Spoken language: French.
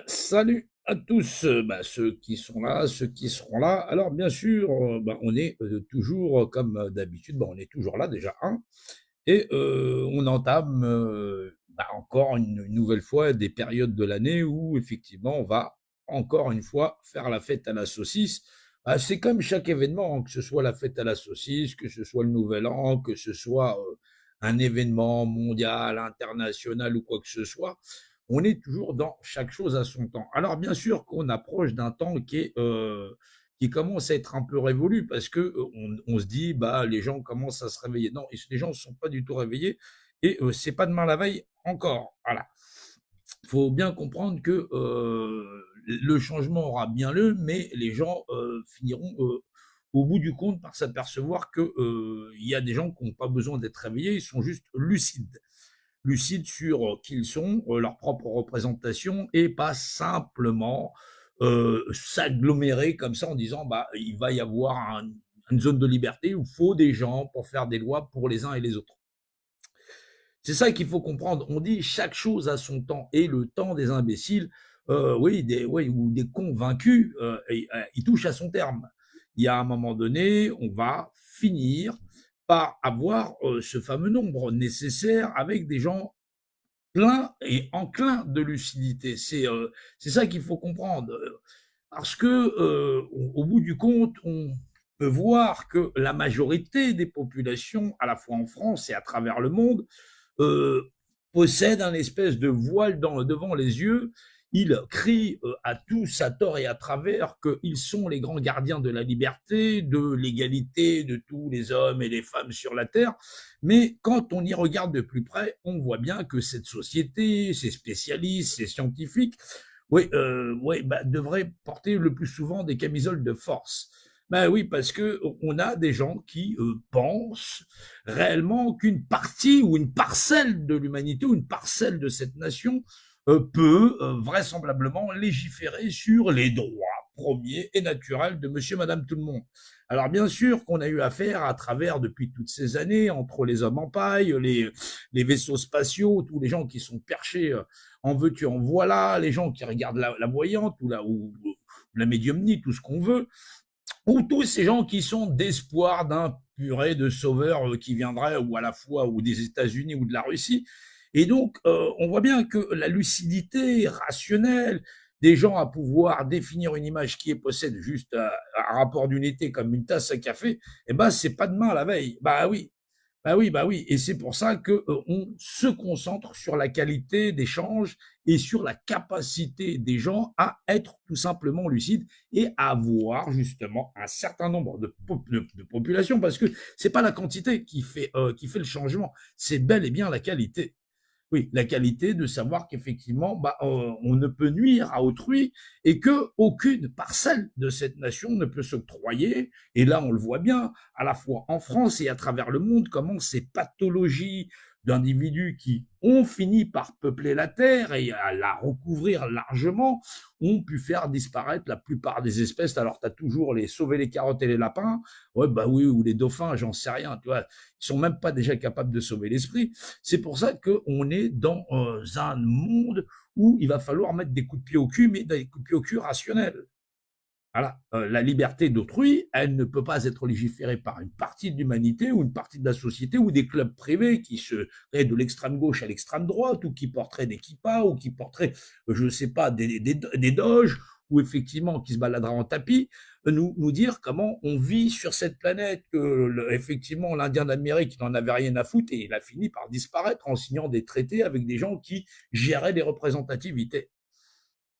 Salut à tous, ceux qui sont là, ceux qui seront là. Alors bien sûr, on est, toujours, comme d'habitude, on est toujours là déjà, et on entame, encore une nouvelle fois des périodes de l'année où effectivement on va encore une fois faire la fête à la saucisse. C'est comme chaque événement, que ce soit la fête à la saucisse, que ce soit le nouvel an, que ce soit, un événement mondial, international ou quoi que ce soit, on est toujours dans chaque chose à son temps. Alors bien sûr qu'on approche d'un temps qui commence à être un peu révolu parce que on se dit bah les gens commencent à se réveiller. Non, les gens ne sont pas du tout réveillés et c'est pas demain la veille encore. Voilà. Il faut bien comprendre que le changement aura bien lieu, mais les gens finiront au bout du compte par s'apercevoir que il y a des gens qui n'ont pas besoin d'être réveillés, ils sont juste lucides sur qui ils sont, leur propre représentation, et pas simplement s'agglomérer comme ça en disant bah il va y avoir une zone de liberté où il faut des gens pour faire des lois pour les uns et les autres. C'est ça qu'il faut comprendre. On dit chaque chose a son temps, et le temps des imbéciles, oui, ou des convaincus, il touche à son terme. Il y a un moment donné, on va finir par avoir ce fameux nombre nécessaire avec des gens plein et enclin de lucidité. C'est ça qu'il faut comprendre. Parce que, au bout du compte, on peut voir que la majorité des populations, à la fois en France et à travers le monde, euh, possèdent un espèce de voile devant les yeux. Ils crient à tous, à tort et à travers, qu'ils sont les grands gardiens de la liberté, de l'égalité de tous les hommes et les femmes sur la terre. Mais quand on y regarde de plus près, on voit bien que cette société, ces spécialistes, ces scientifiques, devraient porter le plus souvent des camisoles de force. Ben oui, parce que on a des gens qui pensent réellement qu'une partie ou une parcelle de l'humanité ou une parcelle de cette nation peut vraisemblablement légiférer sur les droits premiers et naturels de monsieur, madame, tout le monde. Alors bien sûr qu'on a eu affaire à travers, depuis toutes ces années, entre les hommes en paille, les vaisseaux spatiaux, tous les gens qui sont perchés en veux-tu, en voilà, les gens qui regardent la voyante ou la médiumnie, tout ce qu'on veut, ou tous ces gens qui sont d'espoir d'un purée de sauveur qui viendrait ou à la fois ou des États-Unis ou de la Russie. Et donc, on voit bien que la lucidité rationnelle des gens à pouvoir définir une image qui possède juste un rapport d'unité comme une tasse à café, eh ben, c'est pas demain à la veille. Bah oui, bah oui, et c'est pour ça que on se concentre sur la qualité d'échange et sur la capacité des gens à être tout simplement lucides et à avoir justement un certain nombre de populations, parce que c'est pas la quantité qui fait le changement, c'est bel et bien la qualité. Oui, la qualité de savoir qu'effectivement, on ne peut nuire à autrui et que aucune parcelle de cette nation ne peut s'octroyer. Et là, on le voit bien, à la fois en France et à travers le monde, comment ces pathologies d'individus qui ont fini par peupler la Terre et à la recouvrir largement ont pu faire disparaître la plupart des espèces. Alors, tu as toujours les sauver les carottes et les lapins, ouais, bah oui, ou les dauphins, j'en sais rien, tu vois, ils sont même pas déjà capables de sauver l'esprit. C'est pour ça qu'on est dans un monde où il va falloir mettre des coups de pied au cul, mais des coups de pied au cul rationnels. Voilà. La liberté d'autrui, elle ne peut pas être légiférée par une partie de l'humanité ou une partie de la société ou des clubs privés qui seraient de l'extrême gauche à l'extrême droite ou qui porteraient des kippas ou qui porteraient, je ne sais pas, des doges ou effectivement qui se baladeraient en tapis, nous dire comment on vit sur cette planète, que effectivement l'Indien d'Amérique n'en avait rien à foutre et il a fini par disparaître en signant des traités avec des gens qui géraient des représentativités.